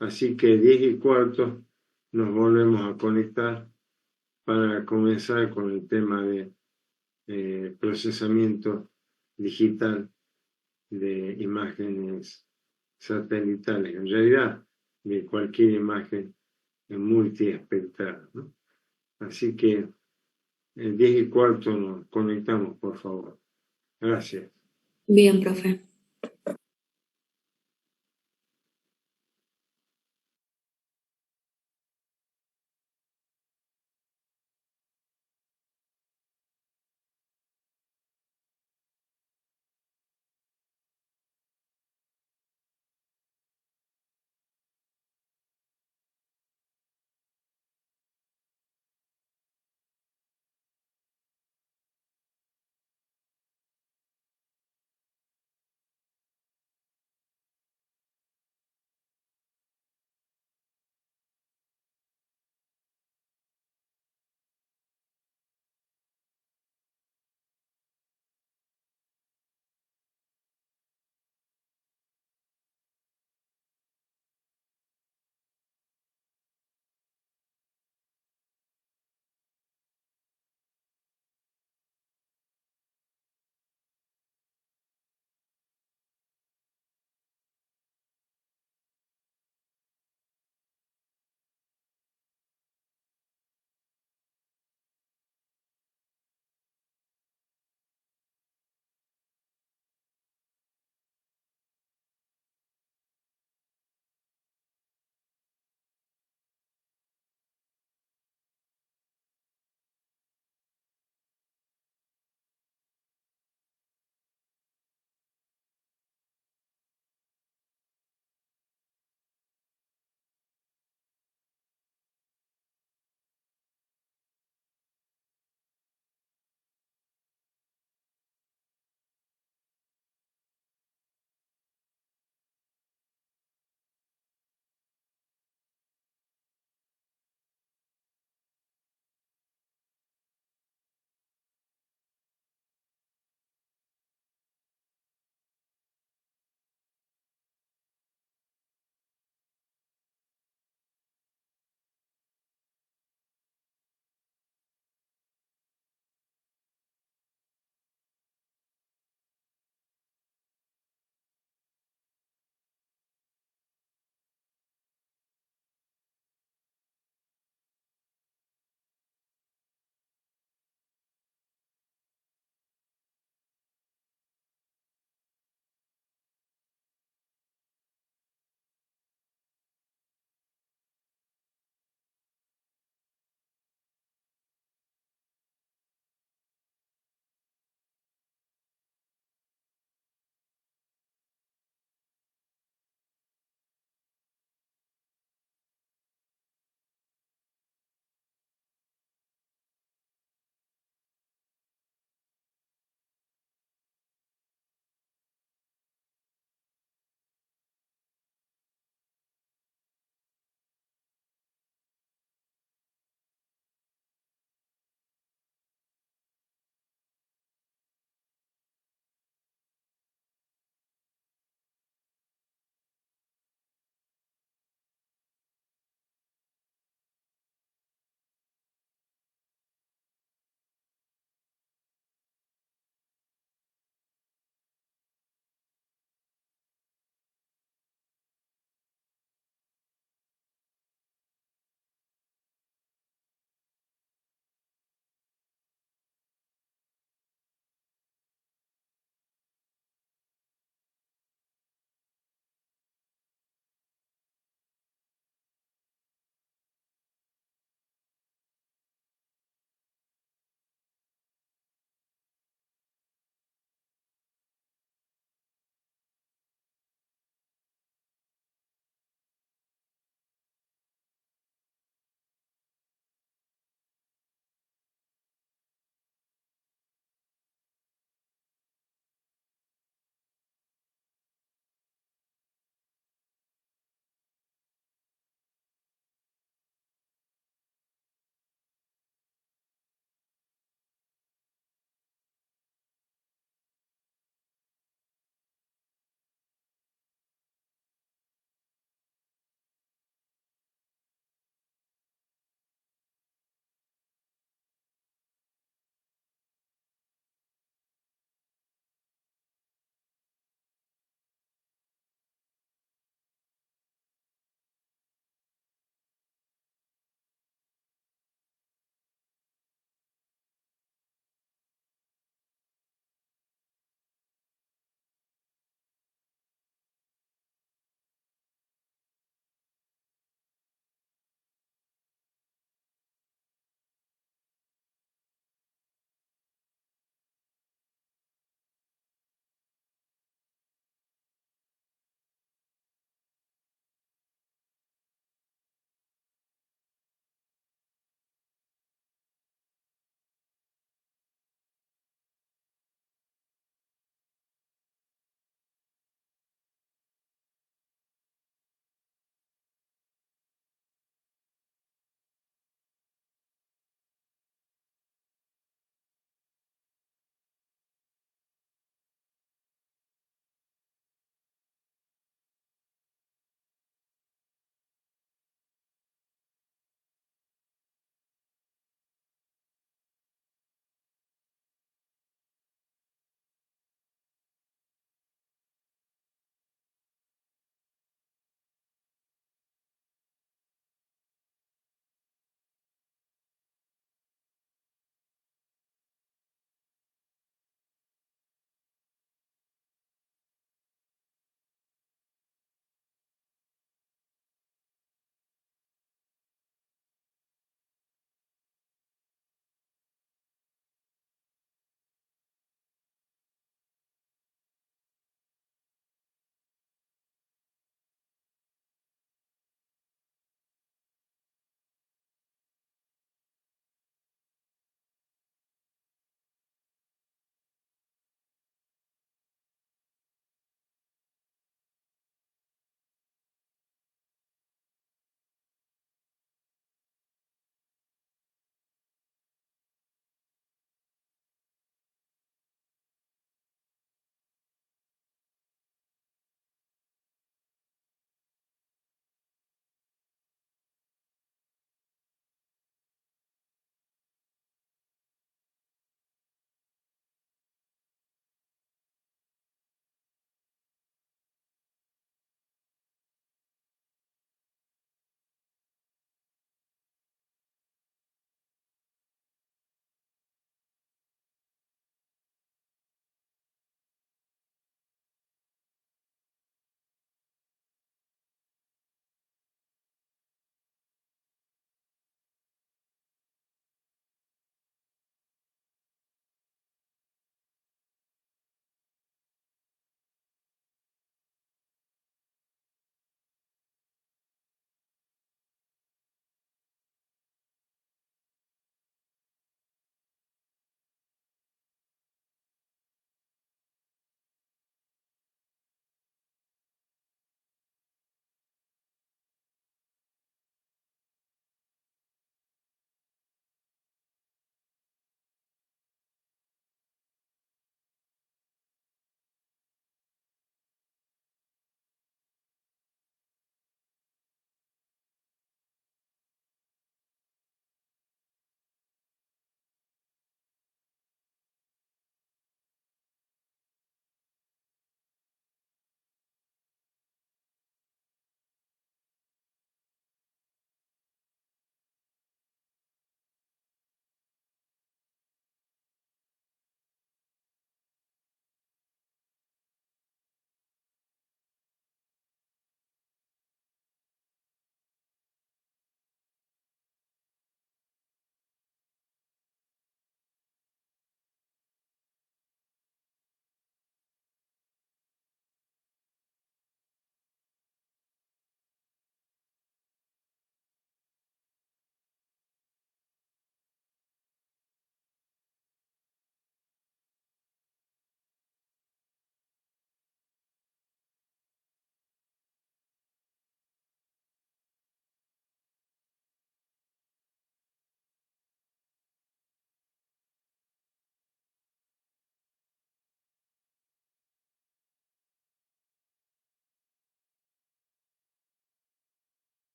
Así que 10:15 nos volvemos a conectar para comenzar con el tema de procesamiento digital de imágenes satelitales, en realidad de cualquier imagen multiespectral, ¿no? Así que en 10:15 nos conectamos, por favor. Gracias. Bien, profe.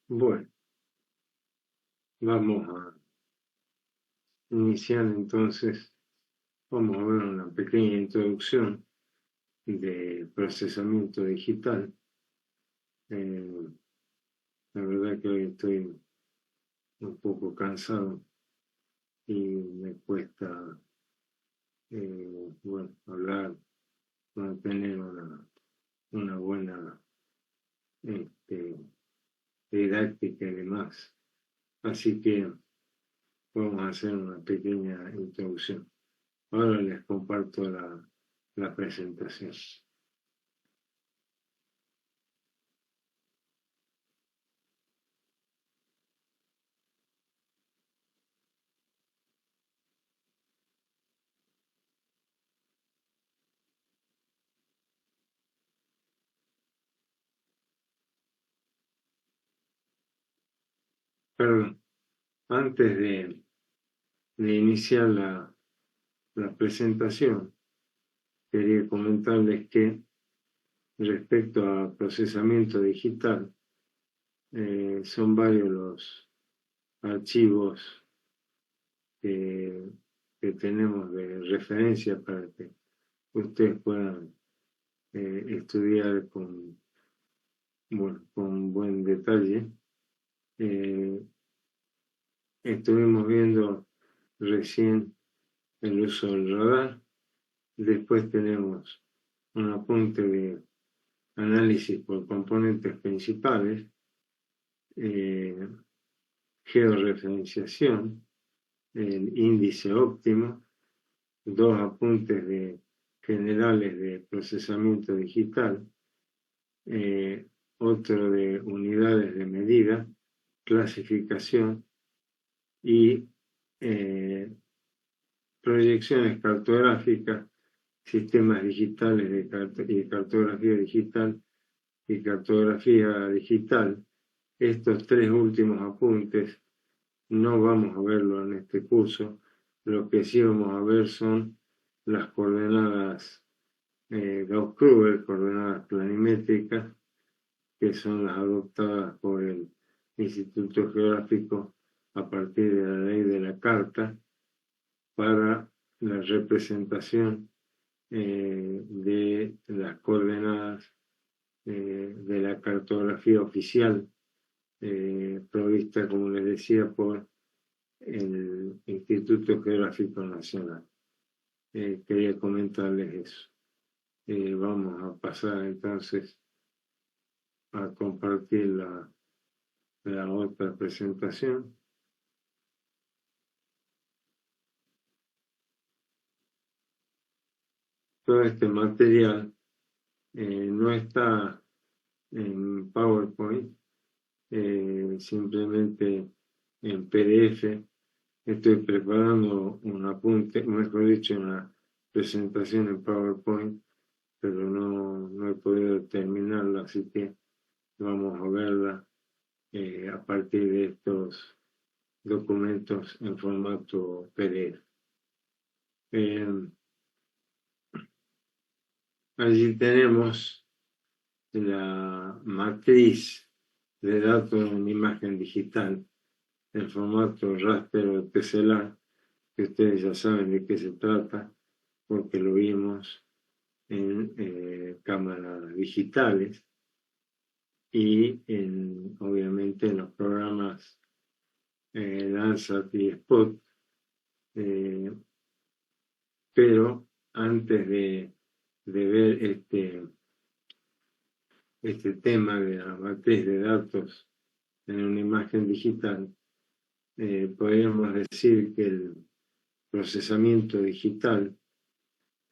Bueno, vamos a iniciar entonces. Vamos a ver una pequeña introducción de procesamiento digital. La verdad que hoy estoy un poco cansado y me cuesta hablar, mantener una buena didáctica y demás. Así que vamos a hacer una pequeña introducción. Ahora les comparto la presentación. Perdón, antes de iniciar la presentación, quería comentarles que respecto a procesamiento digital, son varios los archivos que tenemos de referencia para que ustedes puedan estudiar con buen detalle. Estuvimos viendo recién el uso del radar. Después tenemos un apunte de análisis por componentes principales, georreferenciación, el índice óptimo, dos apuntes generales de procesamiento digital, otro de unidades de medida, clasificación y proyecciones cartográficas, sistemas digitales y cartografía digital y cartografía digital. Estos tres últimos apuntes no vamos a verlo en este curso. Lo que sí vamos a ver son las coordenadas Gauss-Krüger, coordenadas planimétricas, que son las adoptadas por el Instituto Geográfico a partir de la ley de la carta para la representación de las coordenadas de la cartografía oficial provista, como les decía, por el Instituto Geográfico Nacional. Quería comentarles eso. Vamos a pasar entonces a compartir la otra presentación. Todo este material no está en PowerPoint, simplemente en PDF. Estoy preparando un apunte, mejor dicho, una presentación en PowerPoint, pero no he podido terminarla, así que vamos a verla a partir de estos documentos en formato PDF. Allí tenemos la matriz de datos en imagen digital en formato raster o teselar, que ustedes ya saben de qué se trata, porque lo vimos en cámaras digitales y obviamente en los programas Landsat y Spot. Pero antes de ver este tema de la matriz de datos en una imagen digital, podríamos decir que el procesamiento digital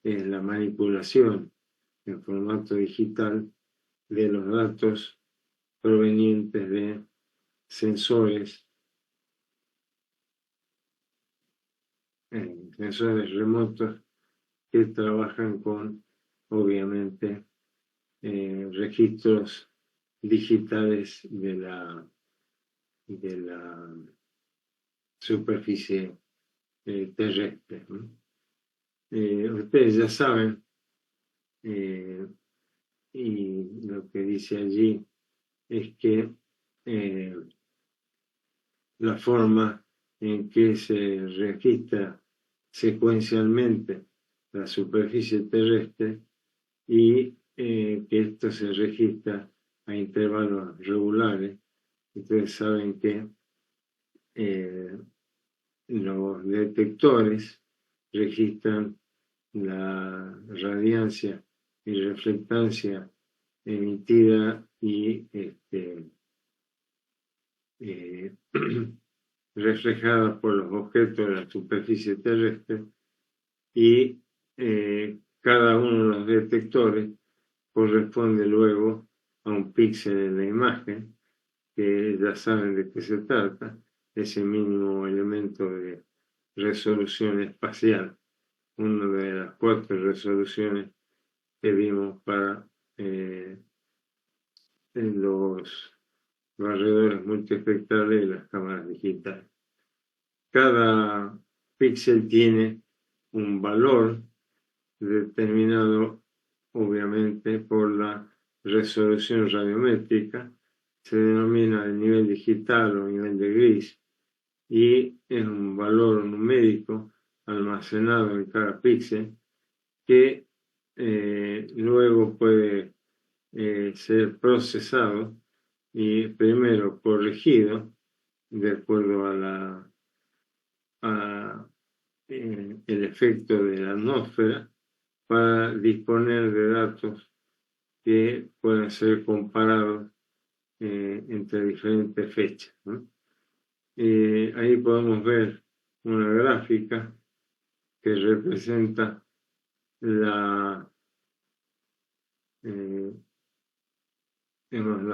es la manipulación en formato digital de los datos provenientes de sensores remotos que trabajan con, obviamente, registros digitales de la superficie terrestre. Ustedes ya saben, y lo que dice allí es que la forma en que se registra secuencialmente la superficie terrestre y que esto se registra a intervalos regulares. Ustedes saben que los detectores registran la radiancia y reflectancia emitida y reflejada por los objetos de la superficie terrestre, y cada uno de los detectores corresponde luego a un píxel en la imagen, que ya saben de qué se trata, ese mínimo elemento de resolución espacial, una de las 4 resoluciones que vimos para en los barredores multiespectrales de las cámaras digitales. Cada píxel tiene un valor determinado, obviamente, por la resolución radiométrica. Se denomina el nivel digital o nivel de gris, y es un valor numérico almacenado en cada píxel que luego puede ser procesado y primero corregido de acuerdo a el efecto de la atmósfera, para disponer de datos que pueden ser comparados entre diferentes fechas, ¿no? Ahí podemos ver una gráfica que representa la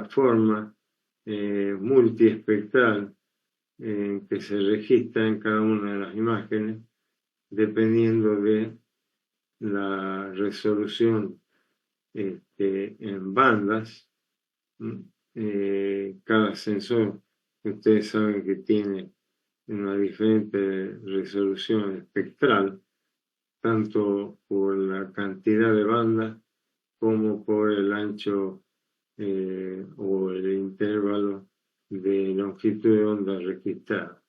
forma multiespectral que se registra en cada una de las imágenes, dependiendo de la resolución en bandas. Cada sensor, ustedes saben que tiene una diferente resolución espectral, tanto por la cantidad de bandas como por el ancho o el intervalo de longitud de onda registrada.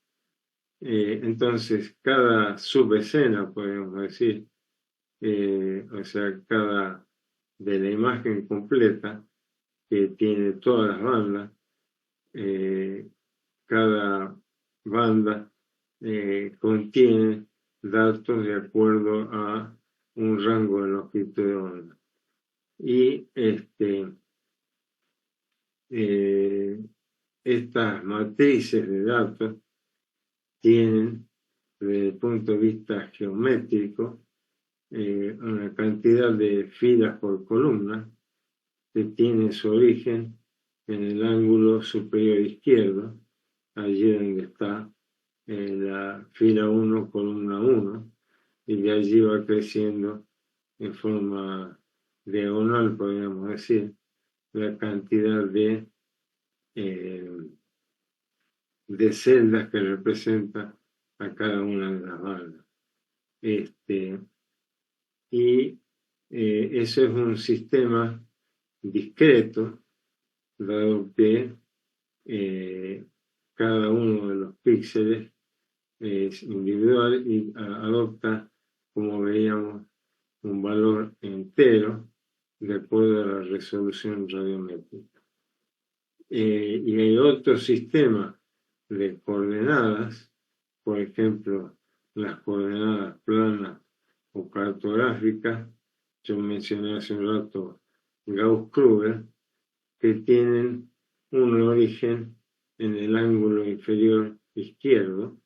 Entonces, cada subescena, podemos decir, o sea, cada de la imagen completa, que tiene todas las bandas, cada banda contiene datos de acuerdo a un rango de longitud de onda. Y estas matrices de datos tienen, desde el punto de vista geométrico, una cantidad de filas por columna que tiene su origen en el ángulo superior izquierdo, allí donde está la fila 1, columna 1, y de allí va creciendo en forma diagonal, podríamos decir, la cantidad de celdas que representa a cada una de las bandas. Y eso es un sistema discreto, dado que cada uno de los píxeles es individual y adopta, como veíamos, un valor entero de acuerdo a la resolución radiométrica. Y hay otro sistema de coordenadas, por ejemplo, las coordenadas planas o cartográficas. Yo mencioné hace un rato Gauss-Kruger, que tienen un origen en el ángulo inferior izquierdo,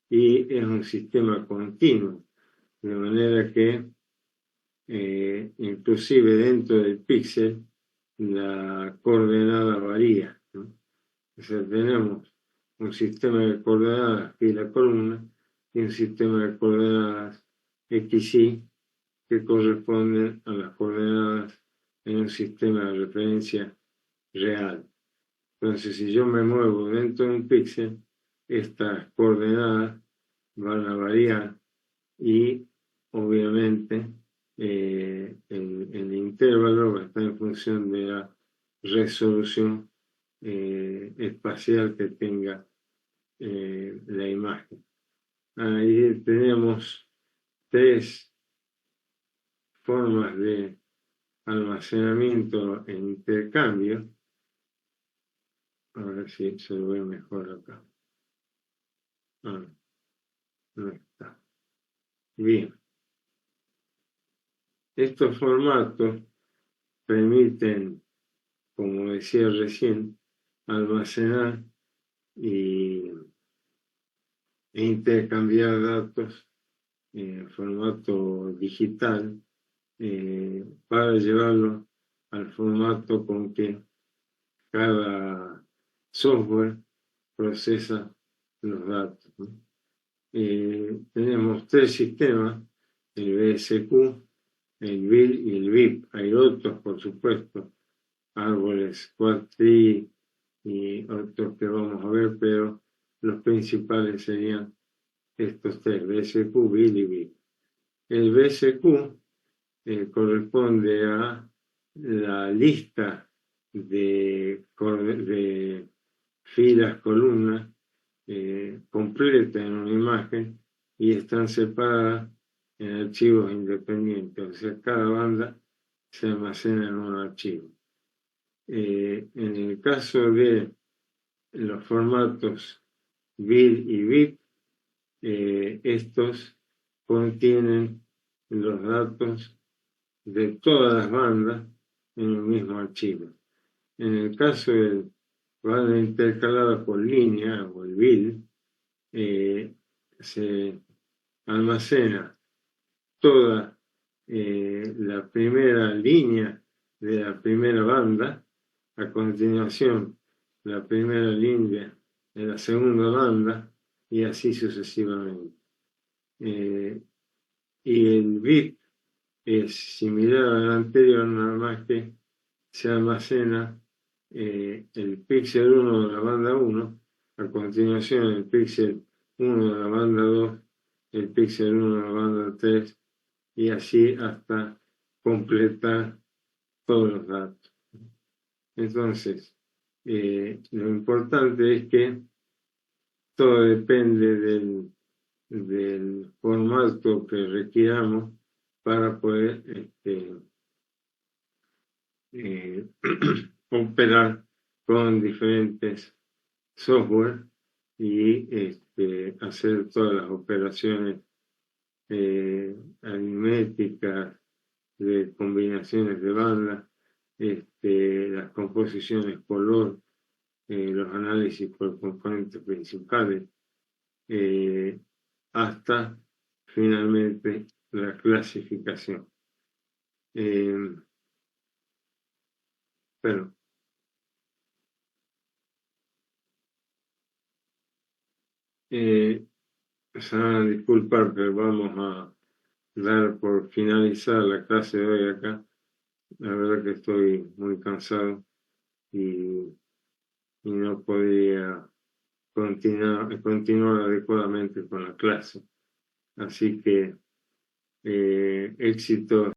y es un sistema continuo, de manera que inclusive dentro del píxel la coordenada varía, ¿no? O sea, tenemos un sistema de coordenadas fila columna y un sistema de coordenadas XY que corresponden a las coordenadas en un sistema de referencia real. Entonces, si yo me muevo dentro de un píxel, estas coordenadas van a variar, y obviamente el intervalo va a estar en función de la resolución espacial que tenga la imagen. Ahí tenemos 3 formas de almacenamiento e intercambio. A ver si se ve mejor acá. No está. Bien. Estos formatos permiten, como decía recién, almacenar e intercambiar datos en formato digital para llevarlo al formato con que cada software procesa los datos, ¿no? Tenemos 3 sistemas, el BSQ, el BIL y el BIP. Hay otros, por supuesto, árboles quad-tree y otros que vamos a ver, pero los principales serían estos 3, BSQ, BIL y BIP. El BSQ corresponde a la lista de filas, columnas, completa en una imagen y están separadas en archivos independientes. O sea, cada banda se almacena en un archivo. En el caso de los formatos BIL y BIP, estos contienen los datos de todas las bandas en un mismo archivo. En el caso de banda intercalada por línea o el BIL, se almacena toda la primera línea de la primera banda, a continuación la primera línea de la segunda banda y así sucesivamente. Y el BIP es similar al anterior, nada más que se almacena el píxel 1 de la banda 1, a continuación el píxel 1 de la banda 2, el píxel 1 de la banda 3, y así hasta completar todos los datos. Entonces, lo importante es que todo depende del formato que requiramos para poder operar con diferentes software y hacer todas las operaciones aritméticas, de combinaciones de bandas, las composiciones color, los análisis por componentes principales, hasta finalmente la clasificación. Pero se van a disculpar, pero vamos a dar por finalizar la clase de hoy acá. La verdad que estoy muy cansado y no podría continuar adecuadamente con la clase. Así que éxito